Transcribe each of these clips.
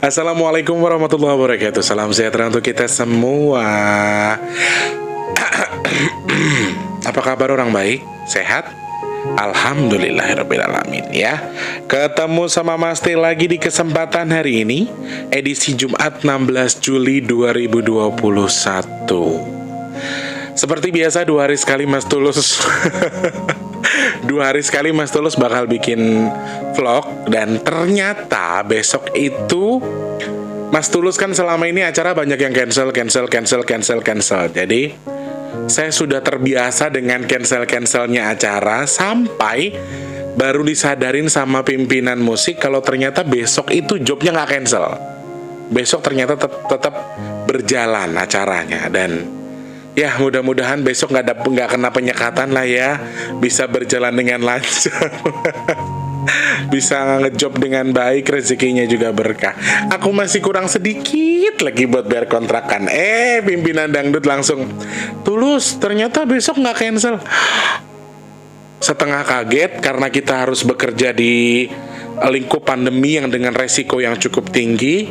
Assalamualaikum warahmatullahi wabarakatuh. Salam sejahtera untuk kita semua. Apa kabar orang baik? Sehat? Alhamdulillahirrabbilalamin ya. Ketemu sama Mas T lagi di kesempatan hari ini, edisi Jumat 16 Juli 2021. Seperti biasa 2 hari sekali Mas Tulus 2 hari sekali Mas Tulus bakal bikin vlog. Dan ternyata besok itu Mas Tulus kan selama ini acara banyak yang cancel. Jadi saya sudah terbiasa dengan cancelnya acara, sampai baru disadarin sama pimpinan musik kalau ternyata besok itu jobnya nggak cancel. Besok ternyata tetap berjalan acaranya. Dan ya mudah-mudahan besok nggak kena penyekatan lah ya, bisa berjalan dengan lancar. Bisa ngejob dengan baik, rezekinya juga berkah. Aku masih kurang sedikit lagi buat bayar kontrakan. Pimpinan dangdut langsung, Tulus ternyata besok nggak cancel. Setengah kaget karena kita harus bekerja di lingkup pandemi yang dengan resiko yang cukup tinggi.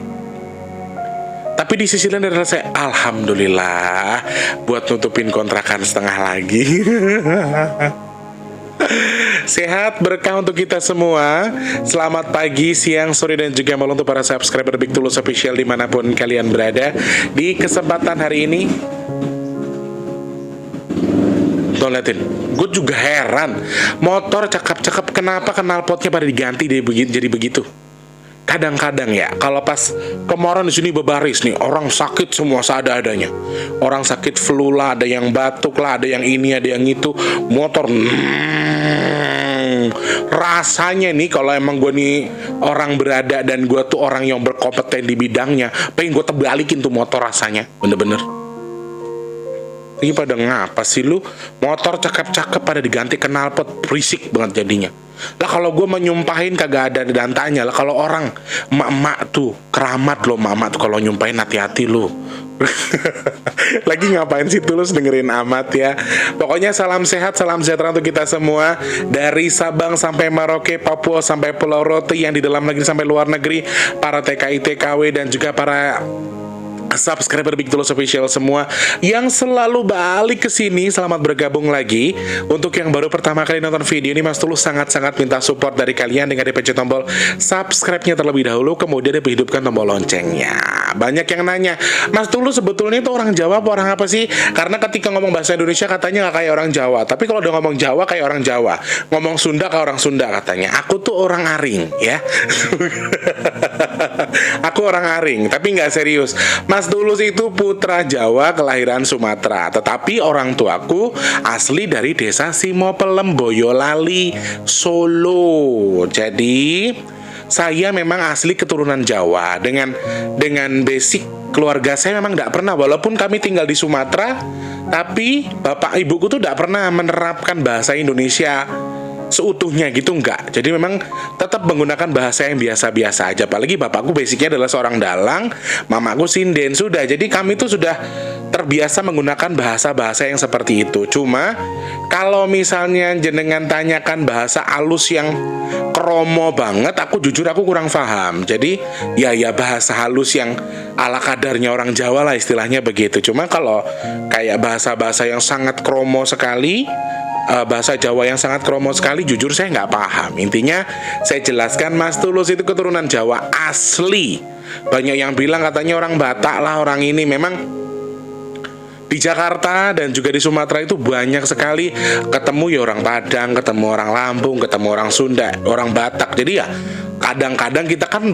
Tapi di sisi lain adalah saya alhamdulillah buat nutupin kontrakan setengah lagi. Sehat berkah untuk kita semua. Selamat pagi, siang, sore, dan juga malam untuk para subscriber Big Tulus Official dimanapun kalian berada. Di kesempatan hari ini, tuh liatin, gue juga heran, motor cakep-cakep kenapa knalpotnya pada diganti jadi begitu. Kadang-kadang ya, kalau pas kemarin di sini berbaris nih, orang sakit semua seadanya. Orang sakit flu lah, ada yang batuk lah, ada yang ini, ada yang itu. Motor, rasanya nih kalau emang gue nih orang berada dan gue tuh orang yang berkompeten di bidangnya, pengen gue terbalikin tuh motor rasanya, bener-bener. Ini pada ngapa sih lu? Motor cakep-cakep pada diganti knalpot, berisik banget jadinya. Lah kalau gue menyumpahin kagak ada dantanya. Lah kalau orang emak-emak tuh keramat loh, emak-emak tuh kalau nyumpahin hati-hati lu. Lagi ngapain sih Tulus dengerin amat ya. Pokoknya salam sehat, salam sejahtera untuk kita semua. Dari Sabang sampai Merauke, Papua sampai Pulau Rote, yang di dalam negeri sampai luar negeri, para TKI, TKW, dan juga para subscriber Big Tulus Official semua yang selalu balik ke sini, selamat bergabung lagi. Untuk yang baru pertama kali nonton video ini, Mas Tulus sangat-sangat minta support dari kalian dengan dipencet tombol subscribe-nya terlebih dahulu, kemudian dihidupkan tombol loncengnya. Banyak yang nanya, Mas Tulus sebetulnya itu orang Jawa apa orang apa sih? Karena ketika ngomong bahasa Indonesia katanya nggak kayak orang Jawa, tapi kalau udah ngomong Jawa kayak orang Jawa, ngomong Sunda kayak orang Sunda katanya. Aku tuh orang Aring ya. Aku orang Aring, tapi nggak serius. Mas Tulus itu putra Jawa kelahiran Sumatera, tetapi orang tuaku asli dari desa Simopelem, Boyolali, Solo. Jadi saya memang asli keturunan Jawa. Dengan basic keluarga saya memang tidak pernah, walaupun kami tinggal di Sumatera, tapi bapak ibuku tuh tidak pernah menerapkan bahasa Indonesia seutuhnya gitu, enggak. Jadi memang tetap menggunakan bahasa yang biasa-biasa aja. Apalagi bapakku basicnya adalah seorang dalang, mamaku sinden, sudah. Jadi kami tuh sudah terbiasa menggunakan bahasa-bahasa yang seperti itu. Cuma kalau misalnya jenengan tanyakan bahasa halus yang kromo banget, aku jujur aku kurang paham. Jadi ya bahasa halus yang ala kadarnya orang Jawa lah istilahnya begitu. Cuma kalau kayak bahasa-bahasa yang sangat kromo sekali, bahasa Jawa yang sangat kromo sekali, jujur saya nggak paham. Intinya saya jelaskan, Mas Tulus itu keturunan Jawa asli. Banyak yang bilang katanya orang Batak lah orang ini. Memang di Jakarta dan juga di Sumatera itu banyak sekali ketemu ya orang Padang, ketemu orang Lampung, ketemu orang Sunda, orang Batak. Jadi ya kadang-kadang kita kan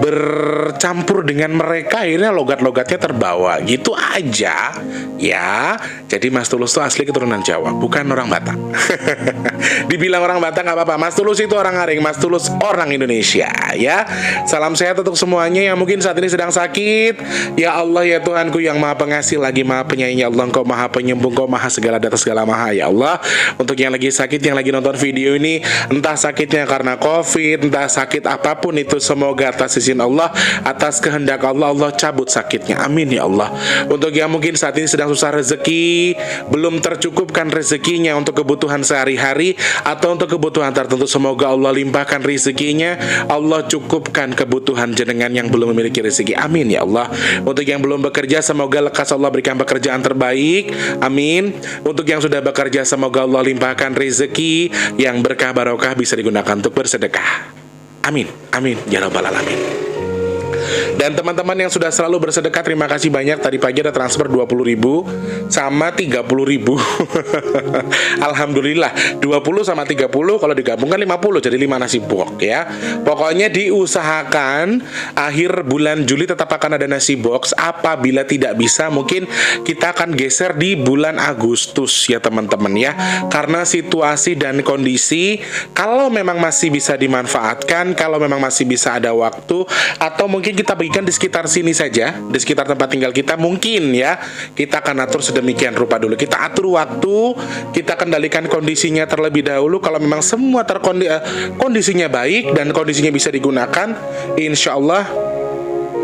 bercampur dengan mereka, akhirnya logat-logatnya terbawa gitu aja ya. Jadi Mas Tulus tuh asli keturunan Jawa, bukan orang Batak. Dibilang orang Batak nggak apa-apa, Mas Tulus itu orang Aring, Mas Tulus orang Indonesia ya. Salam sehat untuk semuanya yang mungkin saat ini sedang sakit. Ya Allah ya Tuhanku yang maha pengasih lagi maha penyayang, ya Allah Engkau maha penyembuh, Engkau maha segala data segala maha. Ya Allah, untuk yang lagi sakit, yang lagi nonton video ini, entah sakitnya karena COVID, entah sakit apapun itu, semoga atas izin Allah, atas kehendak Allah, Allah cabut sakitnya. Amin ya Allah. Untuk yang mungkin saat ini sedang susah rezeki, belum tercukupkan rezekinya untuk kebutuhan sehari-hari atau untuk kebutuhan tertentu, semoga Allah limpahkan rezekinya, Allah cukupkan kebutuhan jenengan yang belum memiliki rezeki. Amin ya Allah. Untuk yang belum bekerja, semoga lekas Allah berikan pekerjaan terbaik. Amin. Untuk yang sudah bekerja, semoga Allah limpahkan rezeki yang berkah barokah bisa digunakan untuk bersedekah. Amin. Amin ya rabbal alamin. Dan teman-teman yang sudah selalu bersedekah, terima kasih banyak. Tadi pagi ada transfer 20.000 sama 30.000. Alhamdulillah, 20 sama 30 kalau digabungkan 50, jadi 5 nasi box ya. Pokoknya diusahakan akhir bulan Juli tetap akan ada nasi box. Apabila tidak bisa, mungkin kita akan geser di bulan Agustus ya teman-teman ya. Karena situasi dan kondisi, kalau memang masih bisa dimanfaatkan, kalau memang masih bisa ada waktu, atau mungkin kita bagikan di sekitar sini saja, di sekitar tempat tinggal kita, mungkin ya kita akan atur sedemikian rupa dulu. Kita atur waktu, kita kendalikan kondisinya terlebih dahulu. Kalau memang semua kondisinya baik dan kondisinya bisa digunakan, insya Allah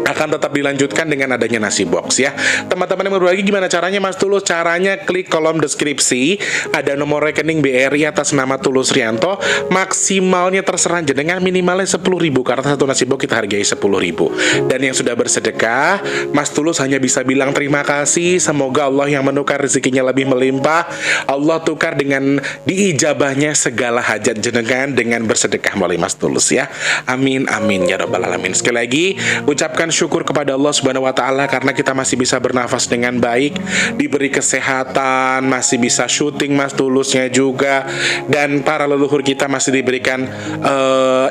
akan tetap dilanjutkan dengan adanya nasi box ya. Teman-teman yang berbagi gimana caranya Mas Tulus? Caranya klik kolom deskripsi, ada nomor rekening BRI atas nama Tulus Rianto. Maksimalnya terserah jenengan, minimalnya 10.000 karena satu nasi box kita hargai 10.000. Dan yang sudah bersedekah, Mas Tulus hanya bisa bilang terima kasih. Semoga Allah yang menukar rezekinya lebih melimpah, Allah tukar dengan diijabahnya segala hajat jenengan dengan bersedekah melalui Mas Tulus ya. Amin amin ya rabbal alamin. Sekali lagi ucapkan syukur kepada Allah Subhanahu wa taala karena kita masih bisa bernafas dengan baik, diberi kesehatan, masih bisa syuting Mas Tulusnya juga, dan para leluhur kita masih diberikan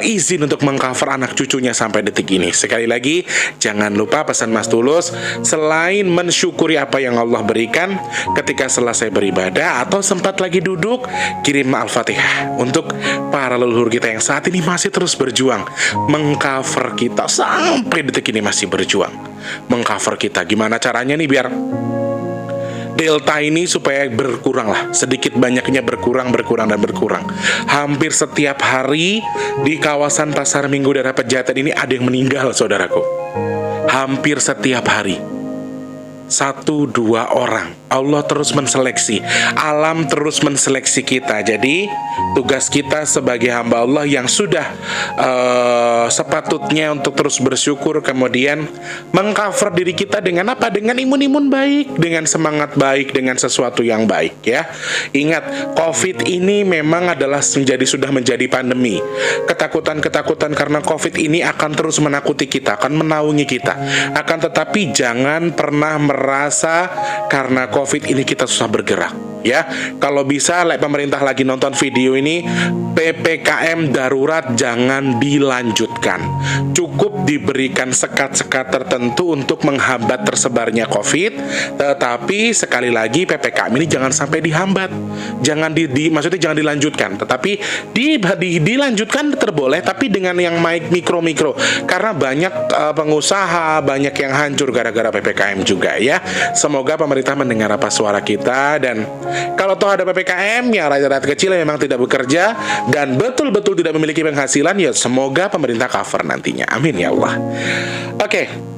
izin untuk mengcover anak cucunya sampai detik ini. Sekali lagi, jangan lupa pesan Mas Tulus, selain mensyukuri apa yang Allah berikan ketika selesai beribadah atau sempat lagi duduk, kirim Al-Fatihah untuk para leluhur kita yang saat ini masih terus berjuang mengcover kita sampai detik ini, masih berjuang mengcover kita. Gimana caranya nih biar delta ini supaya berkurang lah, sedikit banyaknya berkurang dan berkurang. Hampir setiap hari di kawasan Pasar Minggu daerah Pejaten ini ada yang meninggal saudaraku. Hampir setiap hari 1-2 orang. Allah terus menseleksi, alam terus menseleksi kita. Jadi tugas kita sebagai hamba Allah yang sudah sepatutnya untuk terus bersyukur, kemudian mengcover diri kita dengan apa? Dengan imun-imun baik, dengan semangat baik, dengan sesuatu yang baik ya. Ingat, COVID ini memang adalah sudah menjadi pandemi. Ketakutan-ketakutan karena COVID ini akan terus menakuti kita, akan menaungi kita. Akan tetapi jangan pernah merasa karena COVID ini kita susah bergerak ya. Kalau bisa, pemerintah lagi nonton video ini, PPKM darurat jangan dilanjutkan. Cukup diberikan sekat-sekat tertentu untuk menghambat tersebarnya COVID. Tetapi sekali lagi, PPKM ini jangan sampai dihambat. Jangan maksudnya jangan dilanjutkan. Tetapi dilanjutkan terboleh, tapi dengan yang mikro-mikro. Karena banyak pengusaha, banyak yang hancur gara-gara PPKM juga ya. Semoga pemerintah mendengar apa suara kita, dan kalau toh ada PPKM yang rakyat kecil yang memang tidak bekerja dan betul-betul tidak memiliki penghasilan, ya semoga pemerintah cover nantinya. Amin ya Allah. Oke.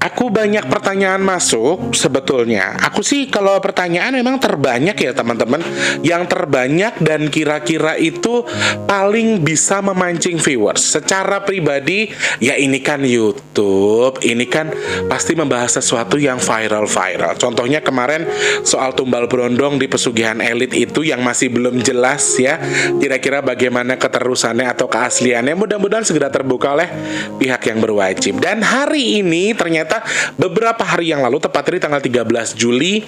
Aku banyak pertanyaan masuk sebetulnya. Aku sih kalau pertanyaan memang terbanyak ya teman-teman. Yang terbanyak dan kira-kira itu paling bisa memancing viewers. Secara pribadi, ya ini kan YouTube, ini kan pasti membahas sesuatu yang viral-viral. Contohnya kemarin soal tumbal berondong di pesugihan elit itu yang masih belum jelas ya. Kira-kira bagaimana keterusannya atau keasliannya. Mudah-mudahan segera terbuka oleh pihak yang berwajib. Dan hari ini ternyata beberapa hari yang lalu, tepatnya di tanggal 13 Juli,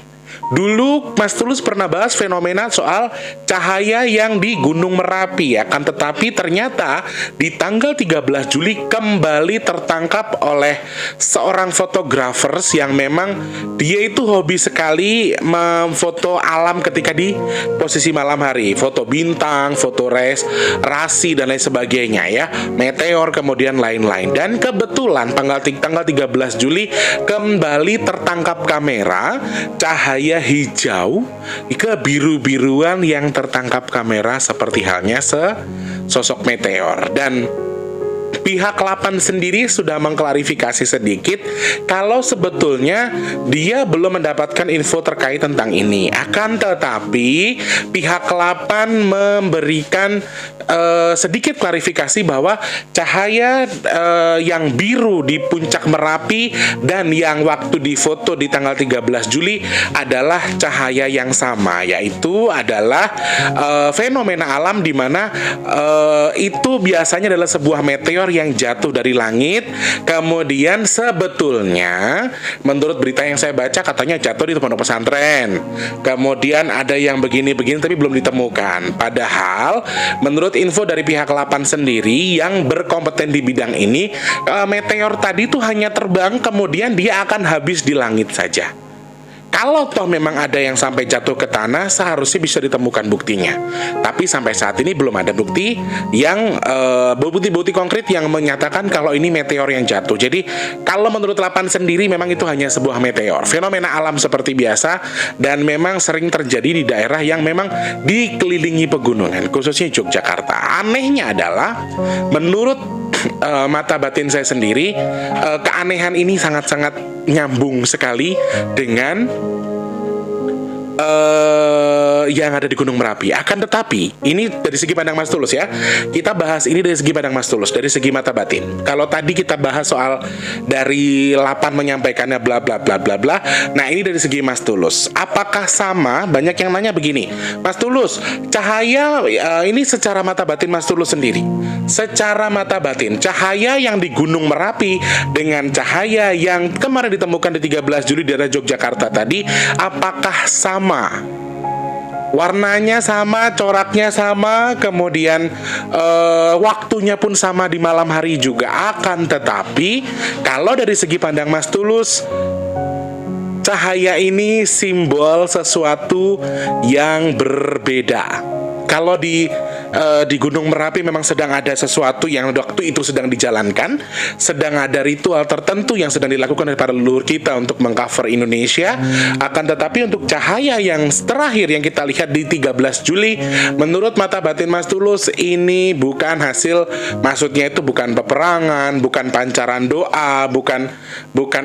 dulu Mas Tulus pernah bahas fenomena soal cahaya yang di Gunung Merapi ya. Akan tetapi ternyata di tanggal 13 Juli kembali tertangkap oleh seorang fotografer yang memang dia itu hobi sekali memfoto alam ketika di posisi malam hari. Foto bintang, foto rasi dan lain sebagainya ya. Meteor kemudian lain-lain. Dan kebetulan tanggal 13 Juli kembali tertangkap kamera cahaya hijau kebiru-biruan yang tertangkap kamera seperti halnya sosok meteor. Dan pihak Lapan sendiri sudah mengklarifikasi sedikit kalau sebetulnya dia belum mendapatkan info terkait tentang ini. Akan tetapi pihak Lapan memberikan sedikit klarifikasi bahwa cahaya yang biru di puncak Merapi dan yang waktu difoto di tanggal 13 Juli adalah cahaya yang sama, yaitu adalah fenomena alam di mana itu biasanya adalah sebuah meteor yang jatuh dari langit. Kemudian sebetulnya menurut berita yang saya baca katanya jatuh di pondok pesantren. Kemudian ada yang begini-begini tapi belum ditemukan. Padahal menurut info dari pihak Lapan sendiri yang berkompeten di bidang ini, meteor tadi tuh hanya terbang kemudian dia akan habis di langit saja. Kalau toh memang ada yang sampai jatuh ke tanah, seharusnya bisa ditemukan buktinya. Tapi sampai saat ini belum ada bukti yang bukti-bukti konkret yang menyatakan kalau ini meteor yang jatuh. Jadi kalau menurut Lapan sendiri memang itu hanya sebuah meteor, fenomena alam seperti biasa, dan memang sering terjadi di daerah yang memang dikelilingi pegunungan, khususnya Yogyakarta. Anehnya adalah menurut mata batin saya sendiri, keanehan ini sangat-sangat nyambung sekali dengan yang ada di Gunung Merapi. Akan tetapi ini dari segi pandang Mas Tulus ya. Kita bahas ini dari segi pandang Mas Tulus, dari segi mata batin. Kalau tadi kita bahas soal dari Lapan menyampaikannya bla bla bla bla bla. Nah, ini dari segi Mas Tulus. Apakah sama? Banyak yang nanya begini, Mas Tulus, cahaya ini secara mata batin Mas Tulus sendiri. Secara mata batin, cahaya yang di Gunung Merapi dengan cahaya yang kemarin ditemukan di 13 Juli di daerah Yogyakarta tadi, apakah sama? Warnanya sama, coraknya sama, kemudian waktunya pun sama di malam hari juga. Akan tetapi kalau dari segi pandang Mas Tulus, cahaya ini simbol sesuatu yang berbeda. Kalau di Gunung Merapi memang sedang ada sesuatu yang waktu itu sedang dijalankan, sedang ada ritual tertentu yang sedang dilakukan oleh para leluhur kita untuk mengcover Indonesia. Akan tetapi untuk cahaya yang terakhir yang kita lihat di 13 Juli, menurut mata batin Mas Tulus, ini bukan hasil, maksudnya itu bukan peperangan, bukan pancaran doa, bukan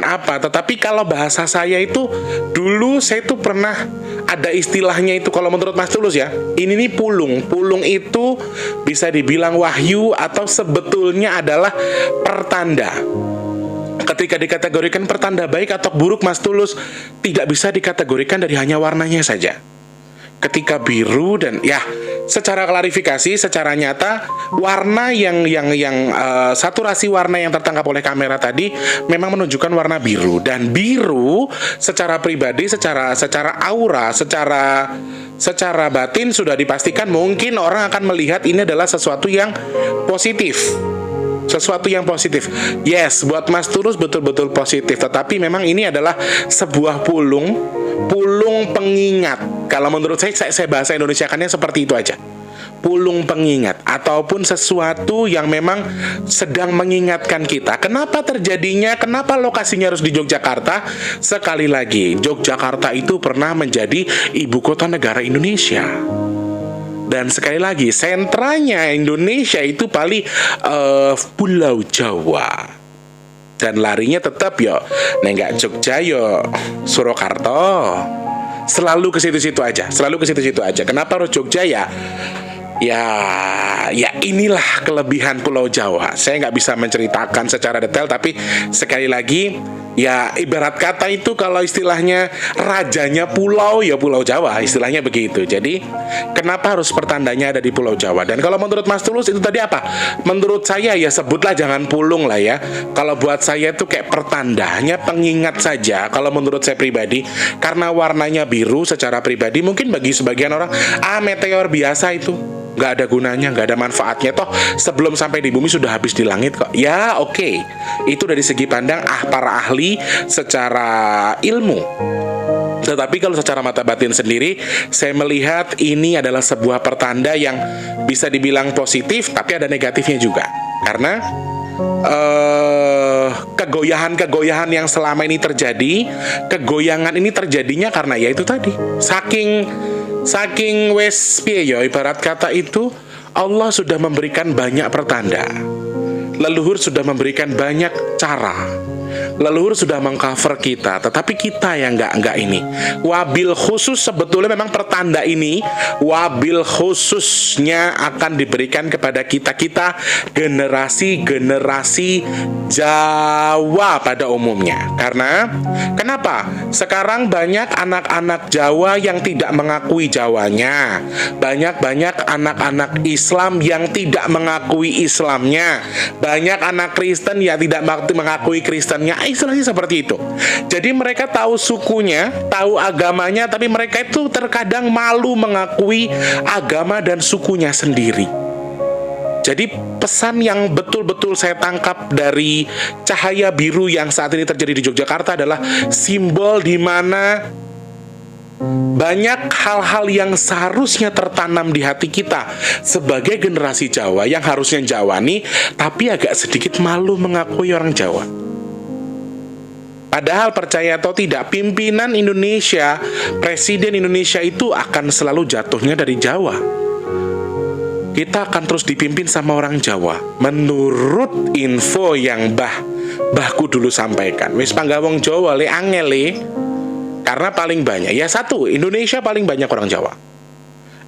apa. Tetapi kalau bahasa saya itu, dulu saya itu pernah ada istilahnya itu, kalau menurut Mas Tulus ya, ini nih pulung. Pulung itu bisa dibilang wahyu atau sebetulnya adalah pertanda. Ketika dikategorikan pertanda baik atau buruk, Mas Tulus, tidak bisa dikategorikan dari hanya warnanya saja. Ketika biru dan ya, secara klarifikasi, secara nyata, warna yang saturasi warna yang tertangkap oleh kamera tadi memang menunjukkan warna biru. Dan biru secara pribadi, secara aura, secara batin sudah dipastikan mungkin orang akan melihat ini adalah sesuatu yang positif. Sesuatu yang positif. Yes, buat Mas Tulus betul-betul positif. Tetapi memang ini adalah sebuah pulung pengingat. Kalau menurut saya bahasa Indonesiakannya seperti itu aja. Pulung pengingat ataupun sesuatu yang memang sedang mengingatkan kita. Kenapa terjadinya? Kenapa lokasinya harus di Yogyakarta? Sekali lagi, Yogyakarta itu pernah menjadi ibu kota negara Indonesia. Dan sekali lagi, sentranya Indonesia itu paling Pulau Jawa. Dan larinya tetap yo, nenggak Jogja yo Surakarta. Selalu ke situ-situ aja. Kenapa harus Jogja ya? Ya inilah kelebihan Pulau Jawa. Saya nggak bisa menceritakan secara detail, tapi sekali lagi, ya ibarat kata itu kalau istilahnya rajanya pulau, ya Pulau Jawa, istilahnya begitu. Jadi kenapa harus pertandanya ada di Pulau Jawa? Dan kalau menurut Mas Tulus itu tadi apa? Menurut saya ya sebutlah jangan pulung lah ya. Kalau buat saya itu kayak pertandanya pengingat saja. Kalau menurut saya pribadi, karena warnanya biru secara pribadi, mungkin bagi sebagian orang, meteor biasa itu nggak ada gunanya, nggak ada manfaatnya, toh sebelum sampai di bumi sudah habis di langit kok. Ya oke. Itu dari segi pandang para ahli secara ilmu. Tetapi kalau secara mata batin sendiri, saya melihat ini adalah sebuah pertanda yang bisa dibilang positif, tapi ada negatifnya juga. Karena kegoyahan yang selama ini terjadi, kegoyangan ini terjadinya karena ya itu tadi, saking wes piye ya, ibarat kata itu Allah sudah memberikan banyak pertanda. Leluhur sudah memberikan banyak cara. Leluhur sudah mengcover kita, tetapi kita yang nggak ini. Wabil khusus sebetulnya memang pertanda ini, wabil khususnya akan diberikan kepada kita generasi Jawa pada umumnya. Karena kenapa? Sekarang banyak anak-anak Jawa yang tidak mengakui Jawanya, banyak anak-anak Islam yang tidak mengakui Islamnya, banyak anak Kristen yang tidak mengakui Kristennya. Istilahnya seperti itu. Jadi mereka tahu sukunya, tahu agamanya, tapi mereka itu terkadang malu mengakui agama dan sukunya sendiri. Jadi pesan yang betul-betul saya tangkap dari cahaya biru yang saat ini terjadi di Yogyakarta adalah simbol di mana banyak hal-hal yang seharusnya tertanam di hati kita sebagai generasi Jawa yang harusnya Jawani, tapi agak sedikit malu mengakui orang Jawa. Padahal percaya atau tidak, pimpinan Indonesia, presiden Indonesia itu akan selalu jatuhnya dari Jawa. Kita akan terus dipimpin sama orang Jawa. Menurut info yang bahku dulu sampaikan. Wis panggawong Jawa le angel le. Karena paling banyak, ya satu, Indonesia paling banyak orang Jawa.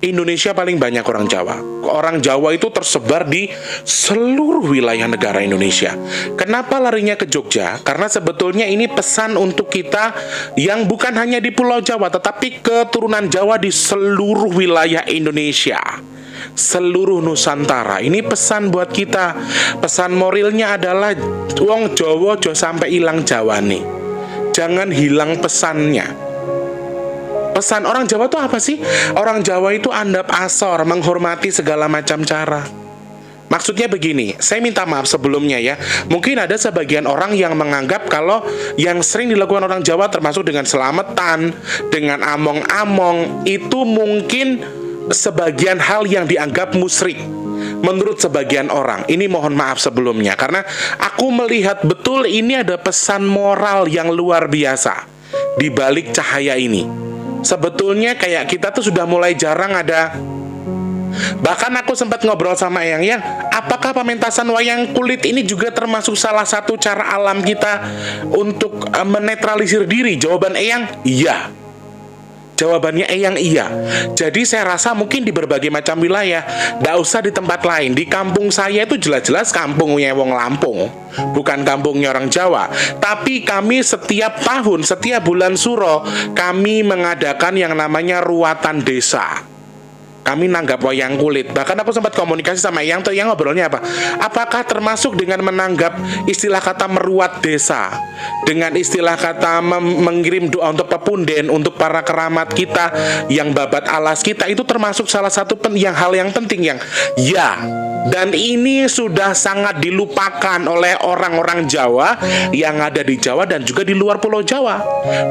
Indonesia paling banyak orang Jawa. Orang Jawa itu tersebar di seluruh wilayah negara Indonesia. Kenapa larinya ke Jogja? Karena sebetulnya ini pesan untuk kita yang bukan hanya di Pulau Jawa, tetapi keturunan Jawa di seluruh wilayah Indonesia, seluruh Nusantara. Ini pesan buat kita. Pesan moralnya adalah wong Jawa aja sampai hilang Jawane. Jangan hilang pesannya. Pesan orang Jawa itu apa sih? Orang Jawa itu andap asor, menghormati segala macam cara. Maksudnya begini, saya minta maaf sebelumnya ya. Mungkin ada sebagian orang yang menganggap kalau yang sering dilakukan orang Jawa termasuk dengan selamatan, dengan among-among, itu mungkin sebagian hal yang dianggap musyrik. Menurut sebagian orang, ini mohon maaf sebelumnya, karena aku melihat betul ini ada pesan moral yang luar biasa di balik cahaya ini. Sebetulnya kayak kita tuh sudah mulai jarang ada. Bahkan aku sempat ngobrol sama Eyang, apakah pementasan wayang kulit ini juga termasuk salah satu cara alam kita untuk menetralisir diri? Jawaban Eyang, iya. Jawabannya Eyang iya. Jadi saya rasa mungkin di berbagai macam wilayah, nggak usah di tempat lain. Di kampung saya itu jelas-jelas kampungnya wong Lampung, bukan kampungnya orang Jawa. Tapi kami setiap tahun, setiap bulan Suro, kami mengadakan yang namanya ruatan desa. Kami nanggap wayang kulit. Bahkan aku sempat komunikasi sama Eyang, tuh yang ngobrolnya apa? Apakah termasuk dengan menanggap istilah kata meruat desa, dengan istilah kata mengirim doa untuk pepunden, untuk para keramat kita yang babat alas kita, itu termasuk salah satu hal yang penting yang ya. Dan ini sudah sangat dilupakan oleh orang-orang Jawa yang ada di Jawa dan juga di luar Pulau Jawa,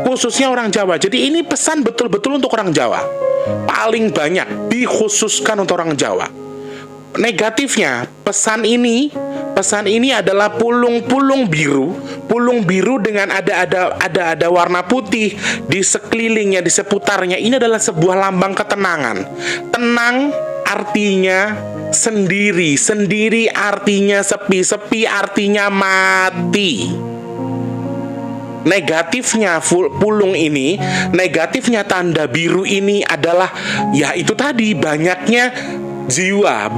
khususnya orang Jawa. Jadi ini pesan betul-betul untuk orang Jawa. Paling banyak dikhususkan untuk orang Jawa. Negatifnya, pesan ini adalah pulung biru dengan ada warna putih di sekelilingnya, di seputarnya. Ini adalah sebuah lambang ketenangan. Tenang artinya sendiri artinya sepi artinya mati. Negatifnya pulung ini, negatifnya tanda biru ini adalah ya itu tadi, banyaknya jiwa,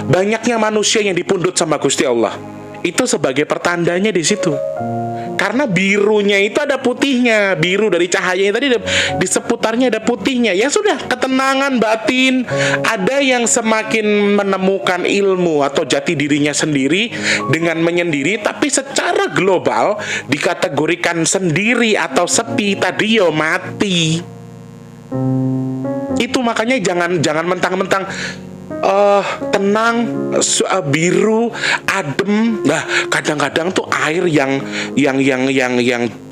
banyaknya manusia yang dipundhut sama Gusti Allah. Itu sebagai pertandanya di situ. Karena birunya itu ada putihnya, biru dari cahayanya tadi di seputarnya ada putihnya. Ya sudah, ketenangan batin. Ada yang semakin menemukan ilmu atau jati dirinya sendiri dengan menyendiri, tapi secara global dikategorikan sendiri atau sepi tadi yo mati. Itu makanya jangan mentang-mentang tenang, biru, adem. Nah, kadang-kadang tuh air yang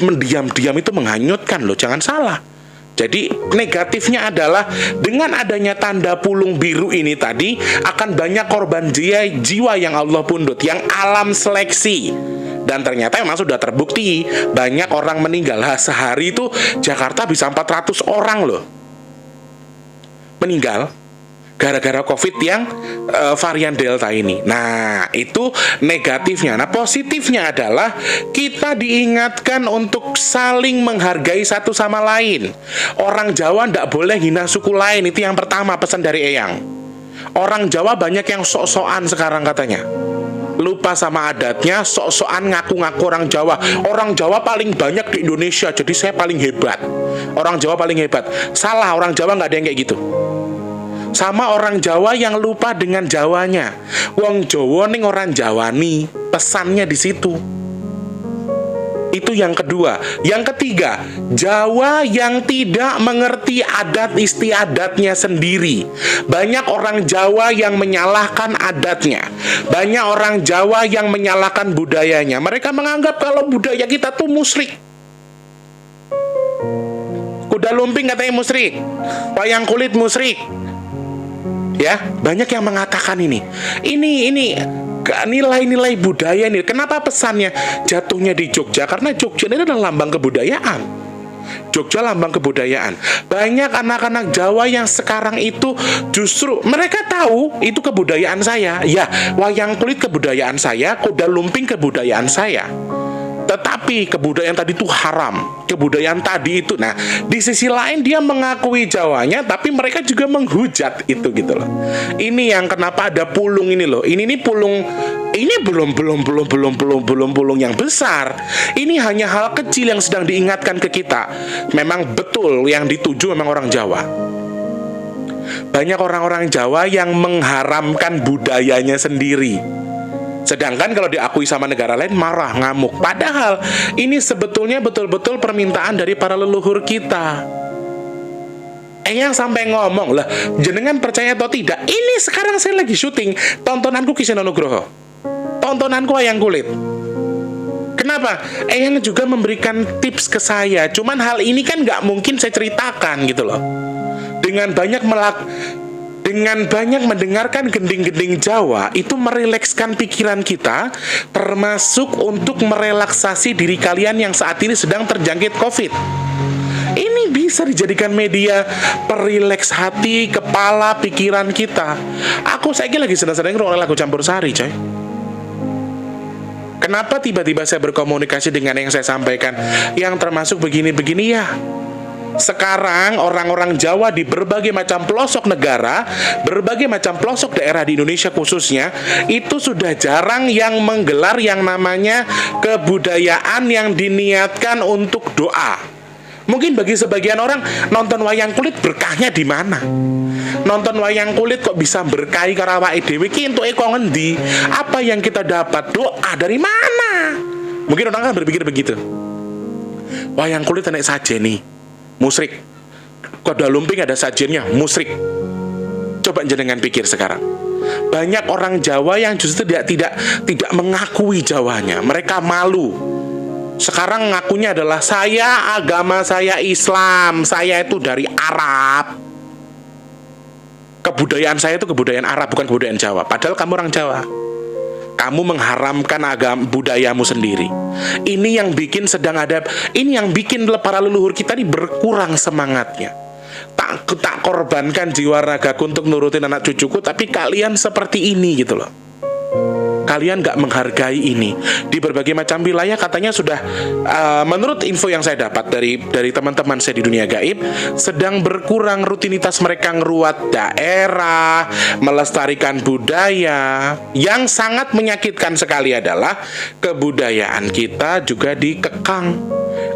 mendiam-diam itu menghanyutkan loh, jangan salah. Jadi negatifnya adalah dengan adanya tanda pulung biru ini tadi akan banyak korban jiwa yang Allah pundhut, yang alam seleksi. Dan ternyata memang sudah terbukti banyak orang meninggal. Sehari itu Jakarta bisa 400 orang loh meninggal. gara-gara COVID yang varian Delta ini. Nah, itu negatifnya. Nah, positifnya adalah kita diingatkan untuk saling menghargai satu sama lain. Orang Jawa ndak boleh hina suku lain. Itu yang pertama pesan dari Eyang. Orang Jawa banyak yang sok-sokan sekarang katanya. Lupa sama adatnya, sok-sokan ngaku-ngaku orang Jawa. Orang Jawa paling banyak di Indonesia, jadi saya paling hebat. Orang Jawa paling hebat. Salah, orang Jawa nggak ada yang kayak gitu. Sama orang Jawa yang lupa dengan Jawanya. Wong Jawa ning orang Jawani, pesannya di situ. Itu yang kedua. Yang ketiga, Jawa yang tidak mengerti adat istiadatnya sendiri. Banyak orang Jawa yang menyalahkan adatnya. Banyak orang Jawa yang menyalahkan budayanya. Mereka menganggap kalau budaya kita tuh musyrik. Kuda lumping katanya musyrik. Wayang kulit musyrik. Ya, banyak yang mengatakan ini nilai-nilai budaya ini. Kenapa pesannya jatuhnya di Jogja? Karena Jogja ini adalah lambang kebudayaan. Jogja lambang kebudayaan. Banyak anak-anak Jawa yang sekarang itu justru mereka tahu itu kebudayaan saya. Ya, wayang kulit kebudayaan saya, kuda lumping kebudayaan saya. Tetapi kebudayaan tadi itu haram. Kebudayaan tadi itu. Nah, di sisi lain dia mengakui Jawanya, tapi mereka juga menghujat itu gitu loh. Ini yang kenapa ada pulung ini loh. Ini pulung. Ini belum pulung yang besar. Ini hanya hal kecil yang sedang diingatkan ke kita. Memang betul yang dituju memang orang Jawa. Banyak orang-orang Jawa yang mengharamkan budayanya sendiri. Sedangkan kalau diakui sama negara lain marah, ngamuk. Padahal ini sebetulnya betul-betul permintaan dari para leluhur kita. Eyang sampai ngomong, lah jenengan percaya atau tidak? Ini sekarang saya lagi syuting tontonanku Kisah Nugroho, tontonanku Wayang Kulit. Kenapa? Eyang juga memberikan tips ke saya. Cuman hal ini kan nggak mungkin saya ceritakan gitu loh. Dengan banyak mendengarkan gending-gending Jawa, itu merilekskan pikiran kita, termasuk untuk merelaksasi diri kalian yang saat ini sedang terjangkit COVID. Ini bisa dijadikan media perileks hati, kepala, pikiran kita. Saya lagi sedang-sedang ngerungokno lagu Campursari, coy. Kenapa tiba-tiba saya berkomunikasi dengan yang saya sampaikan, yang termasuk begini-begini ya? Sekarang orang-orang Jawa di berbagai macam pelosok negara, berbagai macam pelosok daerah di Indonesia khususnya, itu sudah jarang yang menggelar yang namanya kebudayaan yang diniatkan untuk doa. Mungkin bagi sebagian orang nonton wayang kulit berkahnya di mana? Nonton wayang kulit kok bisa berkahi karo awake dhewe ki entuke kok ngendi? Apa yang kita dapat? Doa dari mana? Mungkin orang kan berpikir begitu. Wayang kulit enek sajene, musyrik. Kuda lumping ada sajennya, musyrik. Coba jenengan pikir sekarang. Banyak orang Jawa yang justru tidak mengakui Jawanya. Mereka malu. Sekarang ngakunya adalah agama saya Islam, saya itu dari Arab. Kebudayaan saya itu kebudayaan Arab, bukan kebudayaan Jawa. Padahal kamu orang Jawa. Kamu mengharamkan agama budayamu sendiri. Ini yang bikin para leluhur kita ini berkurang semangatnya. Tak korbankan jiwa ragaku untuk nurutin anak cucuku, tapi kalian seperti ini gitu loh. Kalian gak menghargai ini. Di berbagai macam wilayah katanya sudah menurut info yang saya dapat dari teman-teman saya di dunia gaib, sedang berkurang rutinitas mereka ngeruat daerah, melestarikan budaya. Yang sangat menyakitkan sekali adalah kebudayaan kita juga dikekang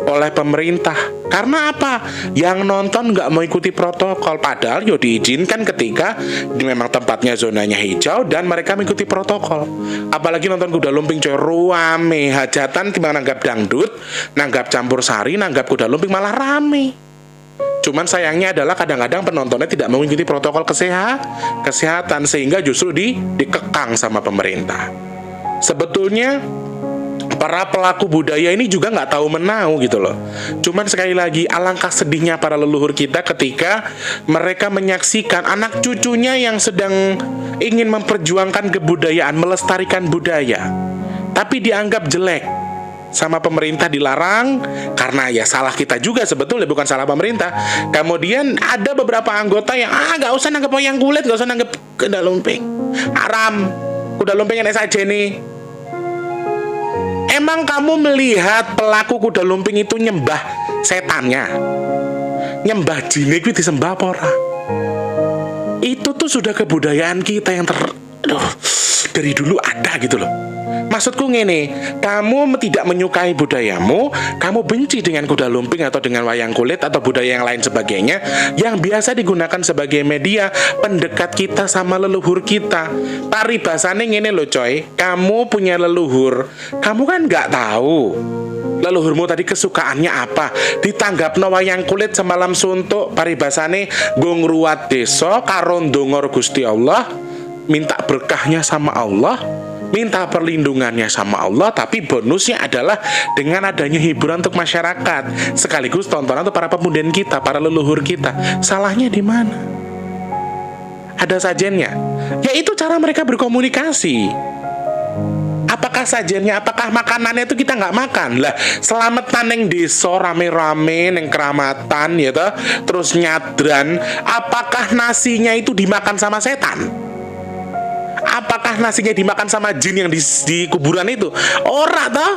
oleh pemerintah. Karena apa? Yang nonton nggak mau ikuti protokol, padahal diizinkan ketika memang tempatnya zonanya hijau dan mereka mengikuti protokol. Apalagi nonton kuda lumping coy, ruame hajatan timbang nanggap dangdut, nanggap campursari, nanggap kuda lumping malah rame. Cuman sayangnya adalah kadang-kadang penontonnya tidak mengikuti protokol kesehatan sehingga justru dikekang sama pemerintah. Sebetulnya para pelaku budaya ini juga nggak tahu menau gitu loh. Cuman sekali lagi alangkah sedihnya para leluhur kita ketika mereka menyaksikan anak cucunya yang sedang ingin memperjuangkan kebudayaan, melestarikan budaya, tapi dianggap jelek. sama pemerintah dilarang karena ya salah kita juga sebetulnya, bukan salah pemerintah. Kemudian ada beberapa anggota yang nggak usah nanggep wayang kulit, nggak usah nanggep kuda lumping, haram, kuda lumping enak saja nih. Emang kamu melihat pelaku kuda lumping itu nyembah setannya, nyembah jin itu disembah apa ora? Itu tuh sudah kebudayaan kita yang dari dulu ada gitu loh. Maksudku ngene, kamu tidak menyukai budayamu, kamu benci dengan kuda lumping atau dengan wayang kulit atau budaya yang lain sebagainya yang biasa digunakan sebagai media pendekat kita sama leluhur kita. Paribasane ngene loh coy, kamu punya leluhur, kamu kan nggak tahu leluhurmu tadi kesukaannya apa, ditanggapno wayang kulit semalam suntuk, paribasane nggo ngruwat desa karo ndonga Gusti Allah, minta berkahnya sama Allah, minta perlindungannya sama Allah, tapi bonusnya adalah dengan adanya hiburan untuk masyarakat, sekaligus tontonan untuk para pemuda kita, para leluhur kita. Salahnya di mana? Ada sajennya. Yaitu cara mereka berkomunikasi. Apakah sajennya, apakah makanannya itu kita nggak makan? Lah, selamatan neng deso rame-rame neng keramatan ya toh, terus nyadran, apakah nasinya itu dimakan sama setan? Apakah nasinya dimakan sama jin yang di kuburan itu? Ora toh?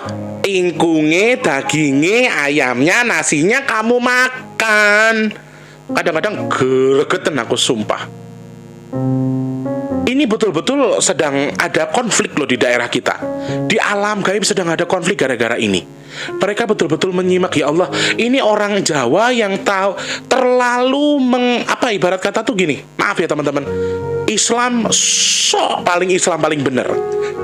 Ingkunge, daginge, ayamnya, nasinya kamu makan. Kadang-kadang gregetan aku sumpah. Ini betul-betul sedang ada konflik loh di daerah kita. Di alam gaib sedang ada konflik gara-gara ini. Mereka betul-betul menyimak, ya Allah, ini orang Jawa yang tahu terlalu ibarat kata tuh gini. Maaf ya teman-teman. Islam Islam paling benar.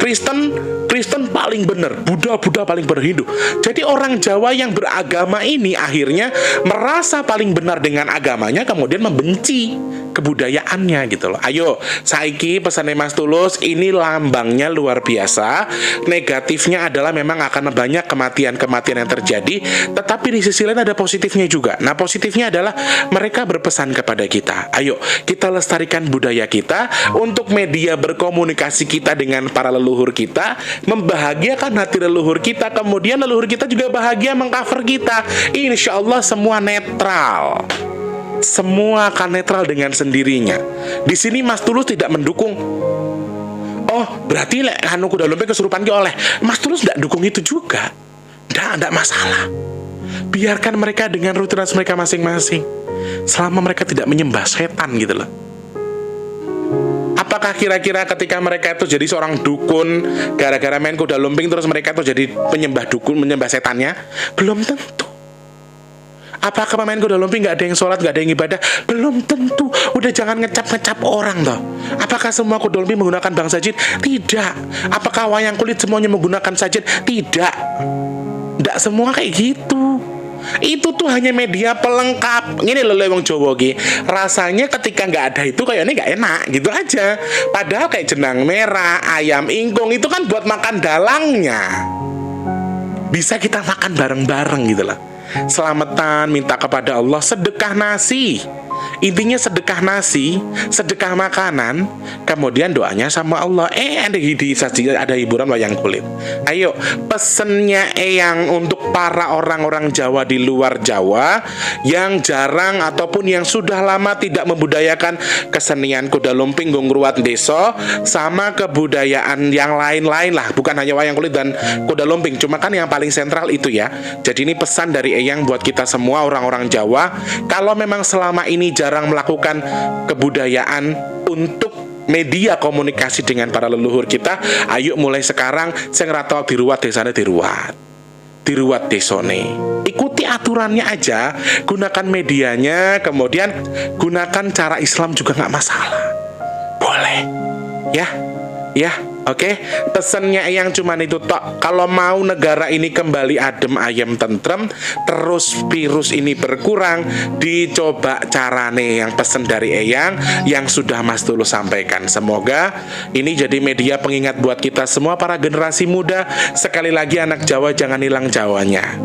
Kristen paling benar, Buddha paling benar, Hindu. Jadi orang Jawa yang beragama ini akhirnya merasa paling benar dengan agamanya, kemudian membenci kebudayaannya gitu loh. Ayo, saiki pesannya Mas Tulus, ini lambangnya luar biasa. Negatifnya adalah memang akan banyak kematian yang terjadi, tetapi di sisi lain ada positifnya juga. Nah, positifnya adalah mereka berpesan kepada kita, ayo kita lestarikan budaya kita untuk media berkomunikasi kita dengan para leluhur kita, membahagiakan hati leluhur kita, kemudian leluhur kita juga bahagia mengcover kita. Insya Allah semua netral. Semua akan netral dengan sendirinya. Di sini Mas Tulus tidak mendukung. Oh, berarti anu kuda lumping kesurupan ki oleh. Mas Tulus tidak dukung itu juga. Tidak masalah. Biarkan mereka dengan rutinitas mereka masing-masing. Selama mereka tidak menyembah setan gitu loh. Apakah kira-kira ketika mereka itu jadi seorang dukun gara-gara main kuda lumping terus mereka itu jadi penyembah dukun, menyembah setannya? Belum tentu. Apakah pemain kuda lumping nggak ada yang sholat, nggak ada yang ibadah? Belum tentu. Udah jangan ngecap-ngecap orang toh. Apakah semua kuda lumping menggunakan bangsa jin? Tidak. Apakah wayang kulit semuanya menggunakan sajen? Tidak. Tidak semua kayak gitu. Itu tuh hanya media pelengkap. Ini loh wong Jawa ki. Rasanya ketika nggak ada itu kayaknya nggak enak gitu aja. Padahal kayak jenang merah, ayam ingkung itu kan buat makan dalangnya. Bisa kita makan bareng-bareng gitu loh. Selamatan, minta kepada Allah, sedekah nasi. Intinya sedekah nasi, sedekah makanan, kemudian doanya sama Allah. Ada hiburan wayang kulit. Ayo, pesennya Eyang untuk para orang-orang Jawa di luar Jawa yang jarang ataupun yang sudah lama tidak membudayakan kesenian kuda lumping, ngruwat desa, sama kebudayaan yang lain-lain lah, bukan hanya wayang kulit dan kuda lumping, cuma kan yang paling sentral itu ya. Jadi ini pesan dari Eyang buat kita semua orang-orang Jawa, kalau memang selama ini jarang melakukan kebudayaan untuk media komunikasi dengan para leluhur kita, ayo mulai sekarang sing rata diruwat desane diruwat desone. Ikuti aturannya aja, gunakan medianya, kemudian gunakan cara Islam juga nggak masalah. Boleh. Ya, oke. Pesannya yang cuman itu tok. Kalau mau negara ini kembali adem ayem tentrem, terus virus ini berkurang, dicoba carane yang pesen dari Eyang yang sudah Mas Tulus sampaikan. Semoga ini jadi media pengingat buat kita semua para generasi muda. Sekali lagi anak Jawa jangan hilang Jawanya.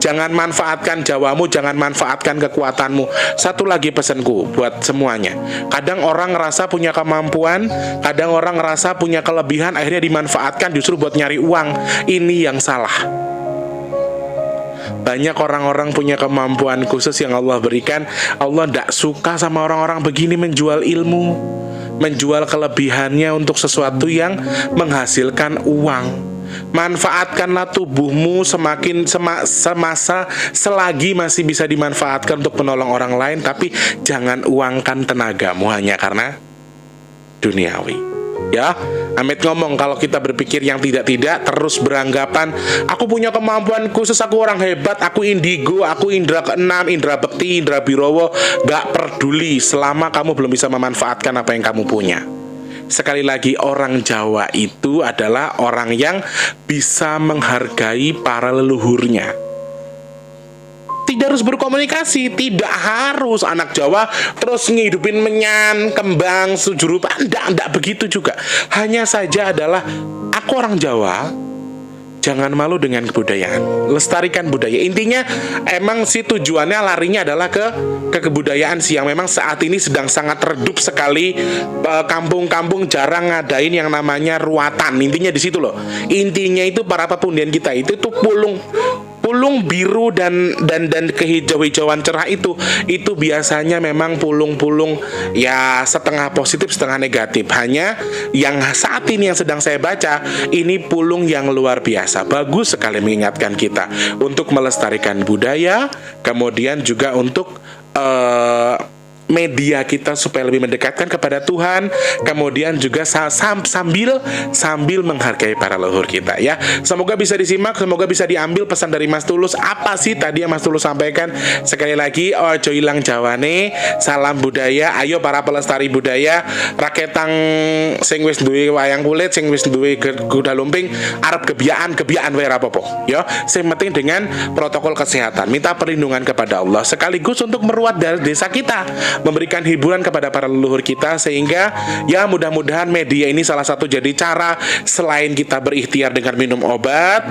Jangan manfaatkan Jawamu, jangan manfaatkan kekuatanmu. Satu lagi pesanku buat semuanya. Kadang orang ngerasa punya kemampuan, kadang orang ngerasa punya kelebihan, akhirnya dimanfaatkan justru buat nyari uang. Ini yang salah. Banyak orang-orang punya kemampuan khusus yang Allah berikan. Allah tidak suka sama orang-orang begini menjual ilmu, menjual kelebihannya untuk sesuatu yang menghasilkan uang. Manfaatkanlah tubuhmu semasa selagi masih bisa dimanfaatkan untuk menolong orang lain, tapi jangan uangkan tenagamu hanya karena duniawi. Ya, Amit ngomong kalau kita berpikir yang tidak-tidak, terus beranggapan aku punya kemampuan khusus, aku orang hebat, aku indigo, aku indra keenam, indra bekti, indra birowo. Gak peduli selama kamu belum bisa memanfaatkan apa yang kamu punya. Sekali lagi, orang Jawa itu adalah orang yang bisa menghargai para leluhurnya. Tidak harus berkomunikasi, tidak harus anak Jawa terus ngidupin menyan, kembang, sujurupa. Tidak begitu juga. Hanya saja adalah aku orang Jawa, jangan malu dengan kebudayaan, lestarikan budaya. Intinya emang sih tujuannya larinya adalah ke kebudayaan sih, yang memang saat ini sedang sangat redup sekali. Kampung-kampung jarang ngadain yang namanya ruatan. Intinya di situ loh. Intinya itu para pepundian kita itu pulung biru dan kehijau-hijauan cerah itu biasanya memang pulung-pulung ya setengah positif setengah negatif. Hanya yang saat ini yang sedang saya baca ini pulung yang luar biasa, bagus sekali mengingatkan kita untuk melestarikan budaya, kemudian juga untuk media kita supaya lebih mendekatkan kepada Tuhan, kemudian juga sambil menghargai para leluhur kita ya. Semoga bisa disimak, semoga bisa diambil pesan dari Mas Tulus. Apa sih tadi yang Mas Tulus sampaikan? Sekali lagi, ojo ilang jawane, salam budaya. Ayo para pelestari budaya, raketang sing wis duwe wayang kulit, sing wis duwe kuda lumping, arep kebiaan wae rapopo ya. Sing penting dengan protokol kesehatan, minta perlindungan kepada Allah sekaligus untuk meruat dari desa kita, memberikan hiburan kepada para leluhur kita, sehingga ya mudah-mudahan media ini salah satu jadi cara selain kita berikhtiar dengan minum obat,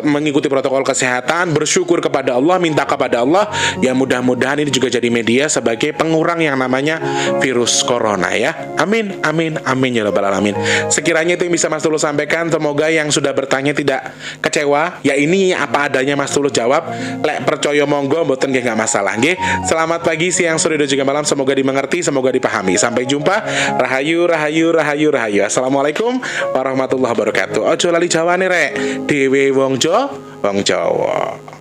mengikuti protokol kesehatan, bersyukur kepada Allah, minta kepada Allah, ya mudah-mudahan ini juga jadi media sebagai pengurang yang namanya virus corona ya. Amin, amin, amin ya rabbal alamin. Sekiranya itu yang bisa Mas Tulus sampaikan. Semoga yang sudah bertanya tidak kecewa. Ya ini apa adanya Mas Tulus jawab. Lek percaya monggo, mboten nggih nggak masalah nggih. Selamat pagi, siang, sore dan juga malam. Semoga dimengerti, semoga dipahami. Sampai jumpa. Rahayu, rahayu, rahayu, rahayu. Assalamualaikum warahmatullahi wabarakatuh. Ojo lali jawane rek. Dewe wong Jawa.